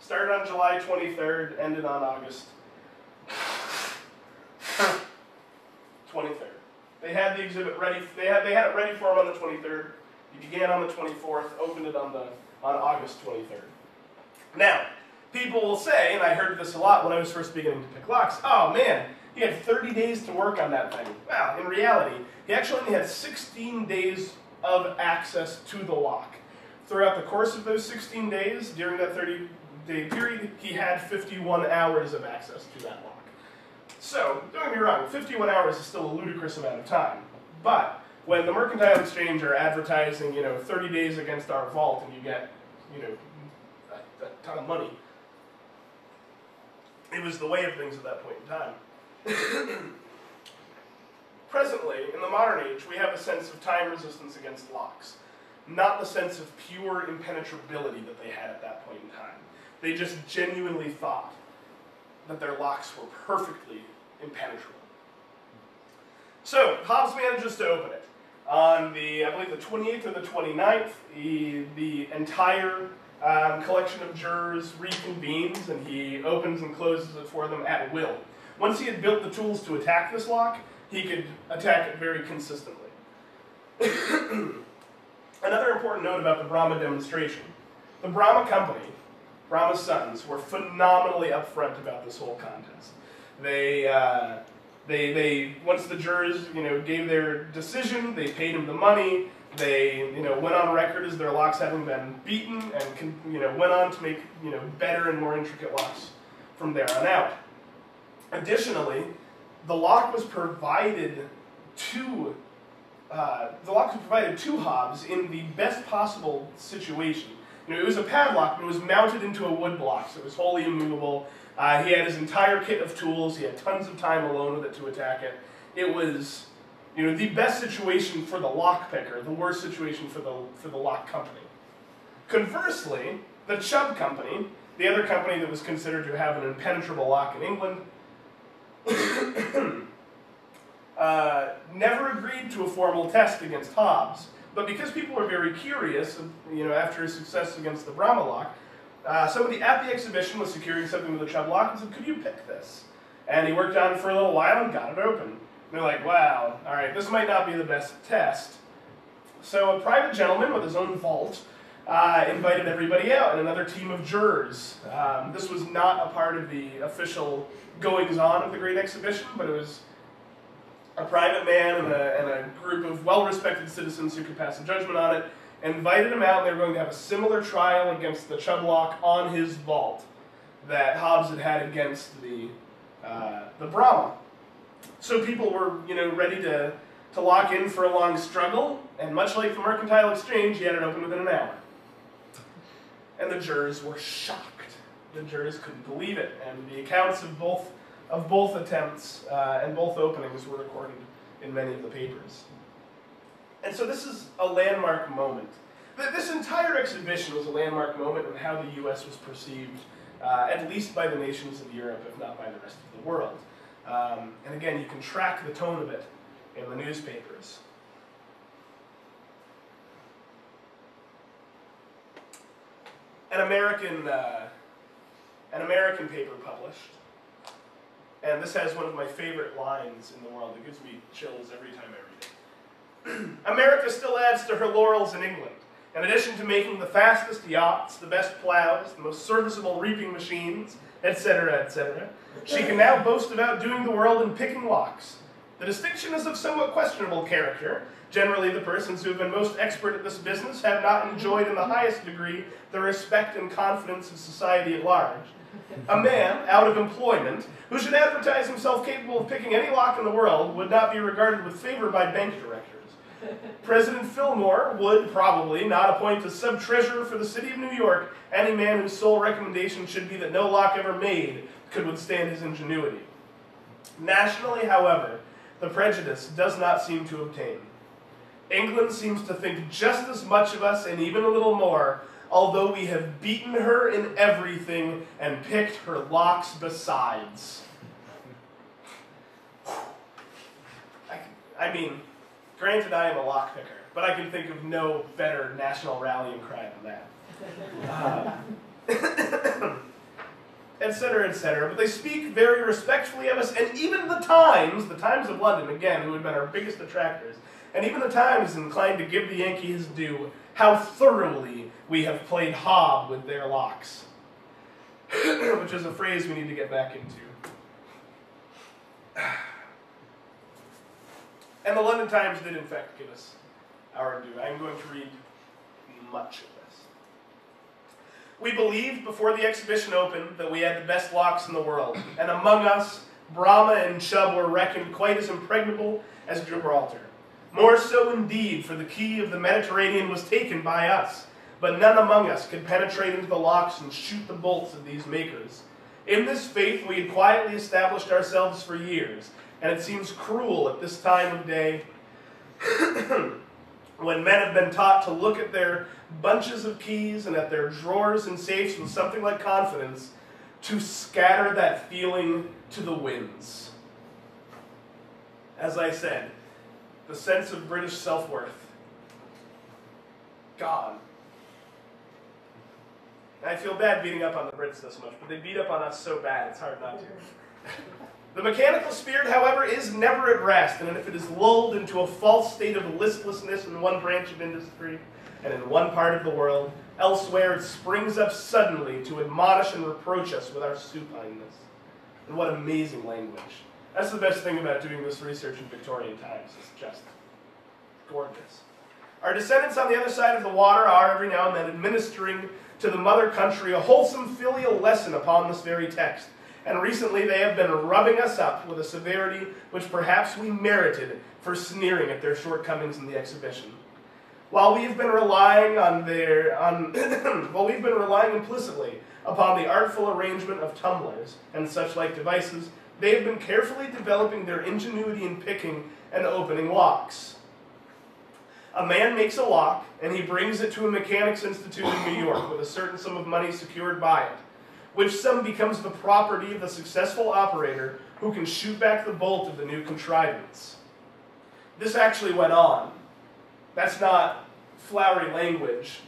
Started on July 23rd, ended on August 23rd. They had the exhibit ready. They had it ready for him on the 23rd. He began on the 24th, opened it on August 23rd. Now, people will say, and I heard this a lot when I was first beginning to pick locks, oh man, he had 30 days to work on that thing. Well, in reality, he actually only had 16 days of access to the lock. Throughout the course of those 16 days, during that 30-day period, he had 51 hours of access to that lock. So, don't get me wrong, 51 hours is still a ludicrous amount of time. But when the Mercantile Exchange are advertising, 30 days against our vault, and you get, a ton of money, it was the way of things at that point in time. Presently, in the modern age, we have a sense of time resistance against locks, not the sense of pure impenetrability that they had at that point in time. They just genuinely thought that their locks were perfectly impenetrable. So, Hobbs manages to open it. On the, I believe, the 28th or the 29th, the entire collection of jurors reconvenes, and he opens and closes it for them at will. Once he had built the tools to attack this lock, he could attack it very consistently. Another important note about the Brahma demonstration. The Brahma company, Brahma's sons, were phenomenally upfront about this whole contest. They once the jurors, gave their decision, they paid him the money. They, went on record as their locks having been beaten, and went on to make, better and more intricate locks from there on out. Additionally, the lock was provided to Hobbs in the best possible situation. It was a padlock, but it was mounted into a wood block, so it was wholly immovable. He had his entire kit of tools. He had tons of time alone with it to attack it. It was, the best situation for the lockpicker, the worst situation for the lock company. Conversely, the Chubb company, the other company that was considered to have an impenetrable lock in England, never agreed to a formal test against Hobbs. But because people were very curious, after his success against the Brahma lock, somebody at the exhibition was securing something with a Chubb lock and said, "Could you pick this?" And he worked on it for a little while and got it open. And they're like, "Wow, all right, this might not be the best test." So a private gentleman with his own vault invited everybody out and another team of jurors. This was not a part of the official goings-on of the Great Exhibition, but it was a private man and a group of well-respected citizens who could pass a judgment on it, invited him out, and they were going to have a similar trial against the Chubb lock on his vault that Hobbs had against the Brahma. So people were, ready to lock in for a long struggle, and much like the Mercantile Exchange, he had it open within an hour. And the jurors were shocked. The jurors couldn't believe it, and the accounts of both attempts and both openings were recorded in many of the papers. And so this is a landmark moment. This entire exhibition was a landmark moment in how the U.S. was perceived, at least by the nations of Europe, if not by the rest of the world. And again, you can track the tone of it in the newspapers. An American paper published, and this has one of my favorite lines in the world. It gives me chills every time I read it. America still adds to her laurels in England. In addition to making the fastest yachts, the best plows, the most serviceable reaping machines, etc., etc., she can now boast of outdoing the world in picking locks. The distinction is of somewhat questionable character. Generally, the persons who have been most expert at this business have not enjoyed in the highest degree the respect and confidence of society at large. A man, out of employment, who should advertise himself capable of picking any lock in the world would not be regarded with favor by bank directors. President Fillmore would probably not appoint as sub-treasurer for the city of New York any man whose sole recommendation should be that no lock ever made could withstand his ingenuity. Nationally, however, the prejudice does not seem to obtain. England seems to think just as much of us and even a little more, although we have beaten her in everything and picked her locks besides. I mean, granted I am a lockpicker, but I can think of no better national rallying cry than that. Etc., etc. But they speak very respectfully of us, and even the Times of London, again, who had been our biggest attractors, and even the Times is inclined to give the Yankee his due, how thoroughly we have played hob with their locks. Which is a phrase we need to get back into. And the London Times did, in fact, give us our due. I'm going to read much of this. We believed before the exhibition opened that we had the best locks in the world, and among us, Brahma and Chubb were reckoned quite as impregnable as Gibraltar. More so indeed, for the key of the Mediterranean was taken by us, but none among us could penetrate into the locks and shoot the bolts of these makers. In this faith we had quietly established ourselves for years, and it seems cruel at this time of day, when men have been taught to look at their bunches of keys and at their drawers and safes with something like confidence, to scatter that feeling to the winds. As I said, the sense of British self-worth, gone. I feel bad beating up on the Brits this much, but they beat up on us so bad, it's hard not to. The mechanical spirit, however, is never at rest, and if it is lulled into a false state of listlessness in one branch of industry and in one part of the world, elsewhere it springs up suddenly to admonish and reproach us with our supineness. And what amazing language. That's the best thing about doing this research in Victorian times. It's just gorgeous. Our descendants on the other side of the water are, every now and then, administering to the mother country a wholesome filial lesson upon this very text. And recently they have been rubbing us up with a severity which perhaps we merited for sneering at their shortcomings in the exhibition. While we have been relying implicitly upon the artful arrangement of tumblers and such like devices, they have been carefully developing their ingenuity in picking and opening locks. A man makes a lock, and he brings it to a mechanics institute in New York with a certain sum of money secured by it, which sum becomes the property of the successful operator who can shoot back the bolt of the new contrivance. This actually went on. That's not flowery language.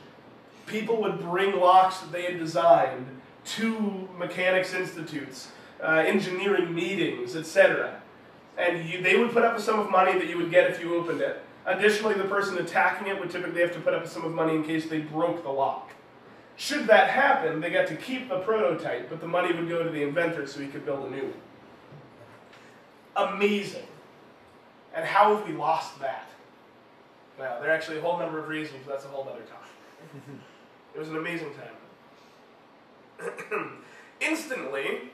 People would bring locks that they had designed to mechanics institutes, engineering meetings, etc. And they would put up a sum of money that you would get if you opened it. Additionally, the person attacking it would typically have to put up a sum of money in case they broke the lock. Should that happen, they got to keep the prototype, but the money would go to the inventor so he could build a new one. Amazing. And how have we lost that? Well, there are actually a whole number of reasons, but that's a whole other talk. It was an amazing time. Instantly,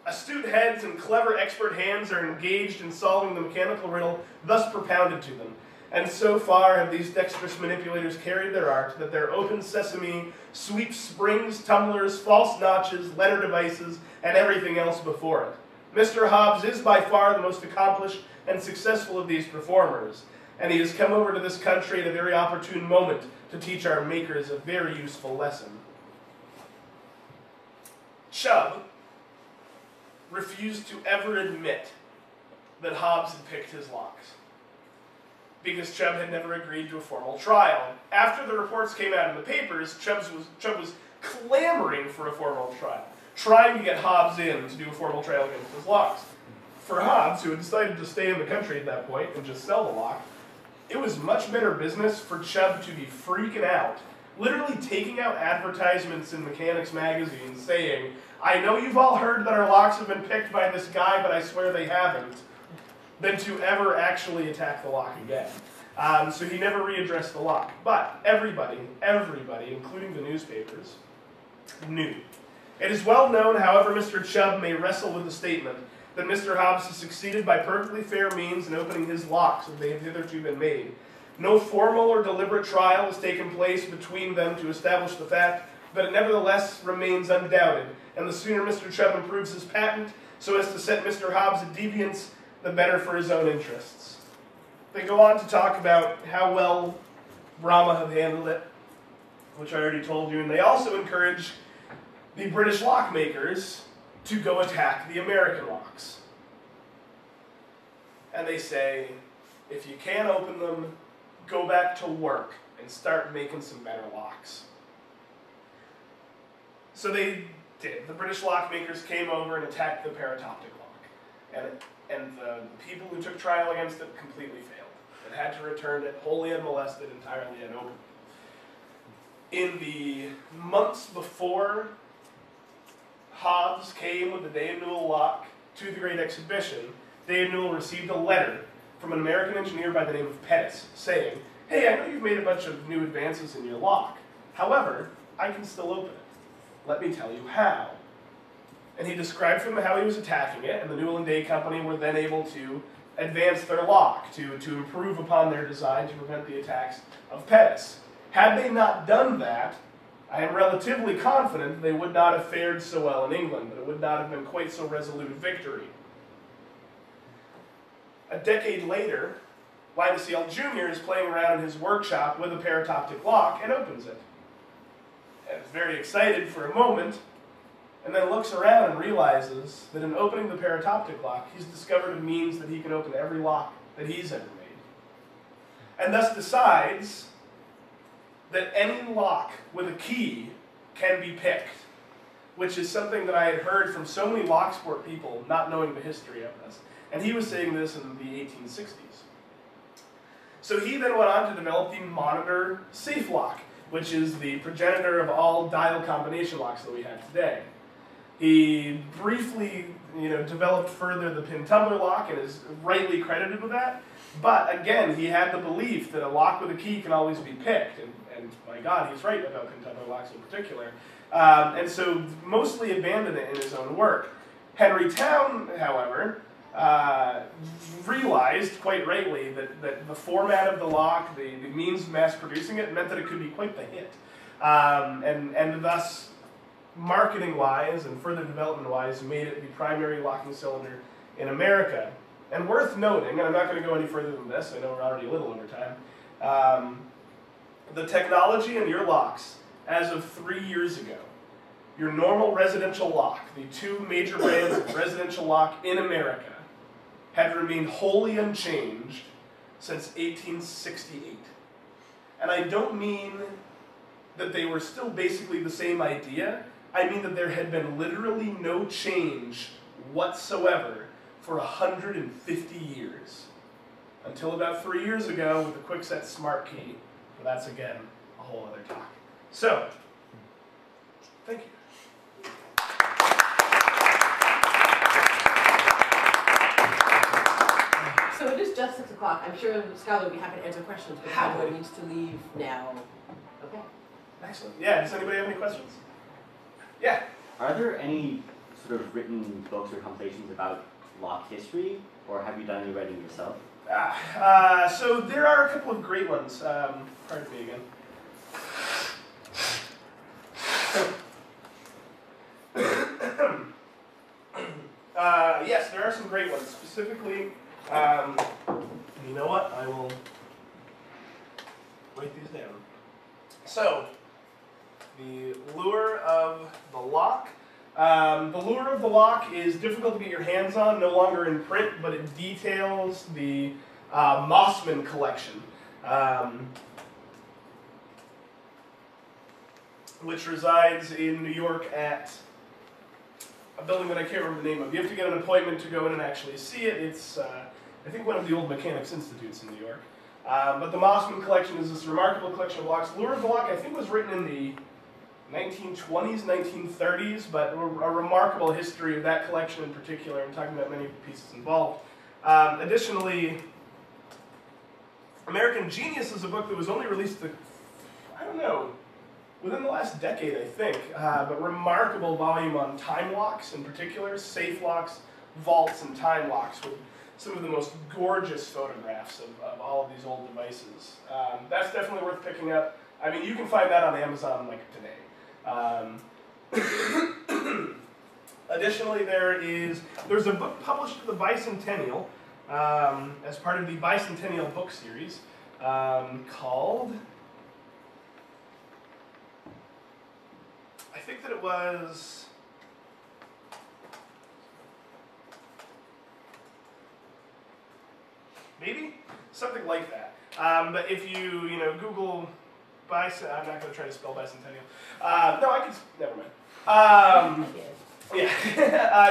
astute heads and clever expert hands are engaged in solving the mechanical riddle thus propounded to them. And so far have these dexterous manipulators carried their art that their open sesame sweeps springs, tumblers, false notches, letter devices, and everything else before it. Mr. Hobbs is by far the most accomplished and successful of these performers, and he has come over to this country at a very opportune moment to teach our makers a very useful lesson. Chubb refused to ever admit that Hobbs had picked his locks, because Chubb had never agreed to a formal trial. After the reports came out in the papers, Chubb was clamoring for a formal trial, trying to get Hobbs in to do a formal trial against his locks. For Hobbs, who had decided to stay in the country at that point and just sell the lock, it was much better business for Chubb to be freaking out, literally taking out advertisements in mechanics magazines saying, "I know you've all heard that our locks have been picked by this guy, but I swear they haven't," than to ever actually attack the lock again. So he never readdressed the lock. But everybody, including the newspapers, knew. It is well known, however Mr. Chubb may wrestle with the statement, that Mr. Hobbs has succeeded by perfectly fair means in opening his locks as they have hitherto been made. No formal or deliberate trial has taken place between them to establish the fact, but it nevertheless remains undoubted, and the sooner Mr. Chubb improves his patent so as to set Mr. Hobbs at deviance, the better for his own interests. They go on to talk about how well Brahma have handled it, which I already told you, and they also encourage the British lockmakers to go attack the American locks. And they say, if you can't open them, go back to work and start making some better locks. So they did. The British lockmakers came over and attacked the paratoptic lock. And the people who took trial against it completely failed. It had to return it wholly unmolested, entirely unopened. In the months before Hobbs came with the Day of Newell lock to the Great Exhibition, Day of Newell received a letter from an American engineer by the name of Pettis saying, "Hey, I know you've made a bunch of new advances in your lock. However, I can still open it. Let me tell you how." And he described from how he was attacking it, and the Newell and Day Company were then able to advance their lock, to improve upon their design to prevent the attacks of Pettis. Had they not done that, I am relatively confident they would not have fared so well in England, but it would not have been quite so resolute a victory. A decade later, Linus Yale Jr. is playing around in his workshop with a paratoptic lock and opens it. And is very excited for a moment, and then looks around and realizes that in opening the paratoptic lock, he's discovered a means that he can open every lock that he's ever made, and thus decides that any lock with a key can be picked, which is something that I had heard from so many Locksport people not knowing the history of this. And he was saying this in the 1860s. So he then went on to develop the Monitor safe lock, which is the progenitor of all dial combination locks that we have today. He briefly, developed further the pin tumbler lock and is rightly credited with that. But again, he had the belief that a lock with a key can always be picked. And my God, he's right about pin tumbler locks in particular. And so mostly abandoned it in his own work. Henry Towne, however, realized quite rightly that the format of the lock, the means of mass producing it, meant that it could be quite the hit. And thus, marketing-wise and further development-wise, made it the primary locking cylinder in America. And worth noting, and I'm not going to go any further than this, I know we're already a little over time, the technology in your locks, as of 3 years ago, your normal residential lock, the two major brands of residential lock in America, had remained wholly unchanged since 1868. And I don't mean that they were still basically the same idea. I mean that there had been literally no change whatsoever for 150 years. Until about 3 years ago with the Quickset Smart Key. But that's, again, a whole other talk. So, thank you. So it is just 6 o'clock. I'm sure Schuyler will be happy to answer questions, but everyone needs to leave now. Okay. Excellent. Yeah, does anybody have any questions? Yeah. Are there any sort of written books or compilations about lock history, or have you done any writing yourself? So there are a couple of great ones. Pardon me again. Yes, there are some great ones. Specifically, you know what? I will write these down. So, the lure of the lock. The lure of the lock is difficult to get your hands on, no longer in print, but it details the Mossman collection, which resides in New York at a building that I can't remember the name of. You have to get an appointment to go in and actually see it. It's, I think, one of the old mechanics institutes in New York. But the Mossman collection is this remarkable collection of locks. Lure of the lock, I think, was written in the 1920s, 1930s, but a remarkable history of that collection in particular. I'm talking about many pieces involved. Additionally, American Genius is a book that was only released, within the last decade, I think. But remarkable volume on time locks in particular, safe locks, vaults, and time locks with some of the most gorgeous photographs of all of these old devices. That's definitely worth picking up. I mean, you can find that on Amazon like today. Additionally, there's a book published for the Bicentennial as part of the Bicentennial book series called, I think that it was, maybe? Something like that. But if you, Google I'm not going to try to spell bicentennial. No, I can, never mind. Yeah.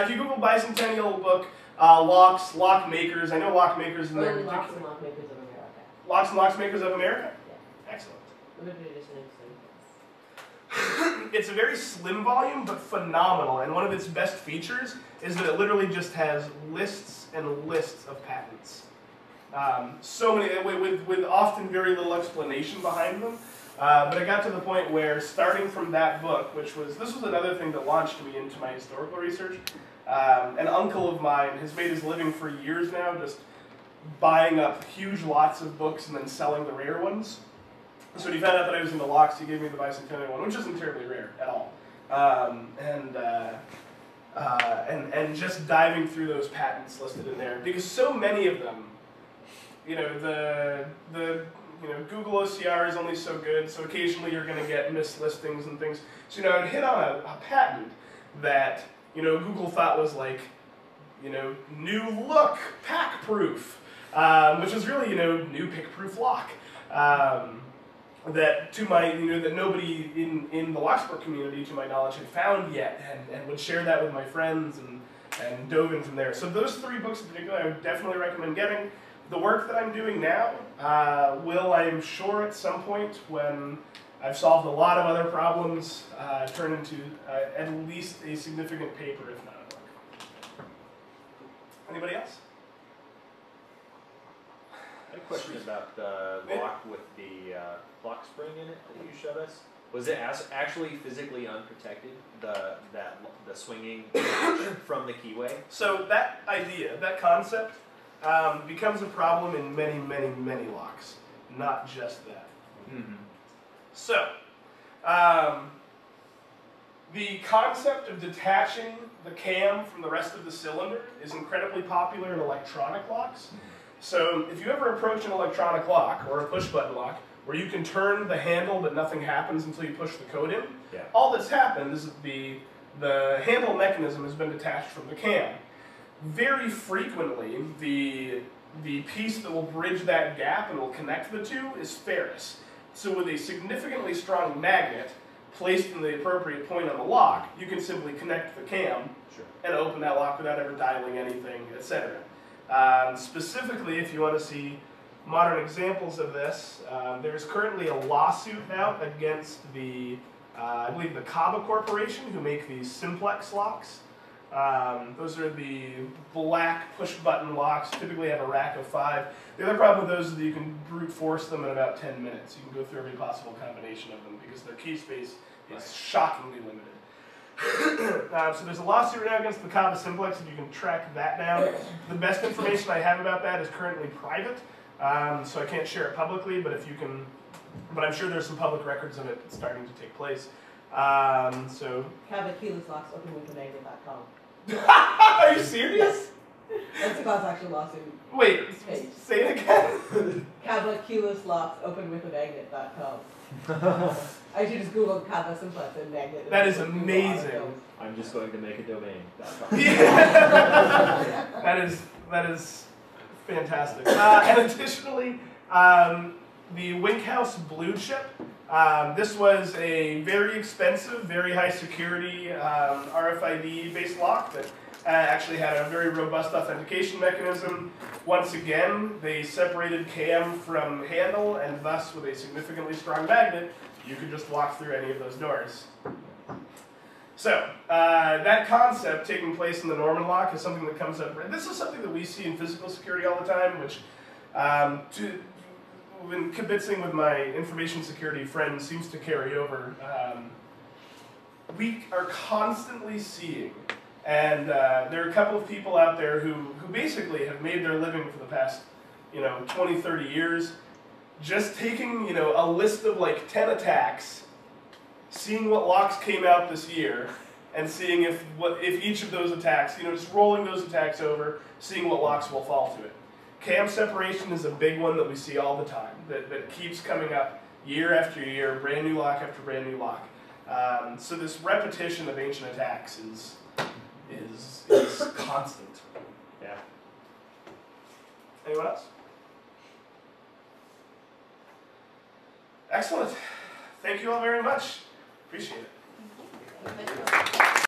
If you Google Bicentennial book, locks, lock makers, I know lock makers in there. Locks and Lock Makers of America. Locks and Lock Makers of America? Yeah. Excellent. Limited edition It's a very slim volume, but phenomenal, and one of its best features is that it literally just has lists and lists of patents. So many, with often very little explanation behind them. But I got to the point where, starting from that book, this was another thing that launched me into my historical research. An uncle of mine has made his living for years now just buying up huge lots of books and then selling the rare ones. So when he found out that I was into locks, he gave me the Bicentennial one, which isn't terribly rare at all. And just diving through those patents listed in there, because so many of them, Google OCR is only so good, so occasionally you're going to get mislistings and things. So, I'd hit on a patent that, Google thought was like, new look, pack proof. which is really, new pick-proof lock. That to my, that nobody in the Locksport community, to my knowledge, had found yet, and would share that with my friends and dove in from there. So those 3 books in particular, I would definitely recommend getting. The work that I'm doing now will, I am sure, at some point when I've solved a lot of other problems, turn into at least a significant paper, if not a book. Anybody else? I had a question about the lock with the lock spring in it that you showed us. Was it actually physically unprotected, the swinging from the keyway? So that idea, that concept, becomes a problem in many, many, many locks, not just that. Mm-hmm. So, the concept of detaching the cam from the rest of the cylinder is incredibly popular in electronic locks. So if you ever approach an electronic lock or a push-button lock where you can turn the handle but nothing happens until you push the code in, all that's happened is that the handle mechanism has been detached from the cam. Very frequently, the piece that will bridge that gap and will connect the two is ferrous. So with a significantly strong magnet placed in the appropriate point on the lock, you can simply connect the cam and open that lock without ever dialing anything, etc. Specifically, if you want to see modern examples of this, there's currently a lawsuit out against the, I believe, the Kaba Corporation, who make these simplex locks. Those are the black push-button locks, typically have a rack of 5. The other problem with those is that you can brute force them in about 10 minutes. You can go through every possible combination of them because their key space is shockingly limited. So there's a lawsuit now against the Kaba Simplex, and you can track that down. The best information I have about that is currently private, so I can't share it publicly, but I'm sure there's some public records of it starting to take place. So Kaba keyless locks open with the magnet.com. Are you serious? That's a class action lawsuit. Wait, say it again. Kaba keyless locks open with a magnet.com. I should just Google Kaba Simplex and magnet. That is amazing. I'm just going to make a domain. Yeah. that is fantastic. And additionally, the Winkhouse Blue Chip. This was a very expensive, very high security RFID-based lock that actually had a very robust authentication mechanism. Once again, they separated cam from handle, and thus, with a significantly strong magnet, you could just walk through any of those doors. So, that concept taking place in the Norman lock is something that comes up. This is something that we see in physical security all the time, which, when kibitzing with my information security friends, seems to carry over. We are constantly seeing, and there are a couple of people out there who basically have made their living for the past 20, 30 years, just taking a list of like 10 attacks, seeing what locks came out this year, and seeing if each of those attacks, just rolling those attacks over, seeing what locks will fall to it. Cam separation is a big one that we see all the time, that keeps coming up year after year, brand new lock after brand new lock. So this repetition of ancient attacks is constant. Yeah. Anyone else? Excellent. Thank you all very much. Appreciate it.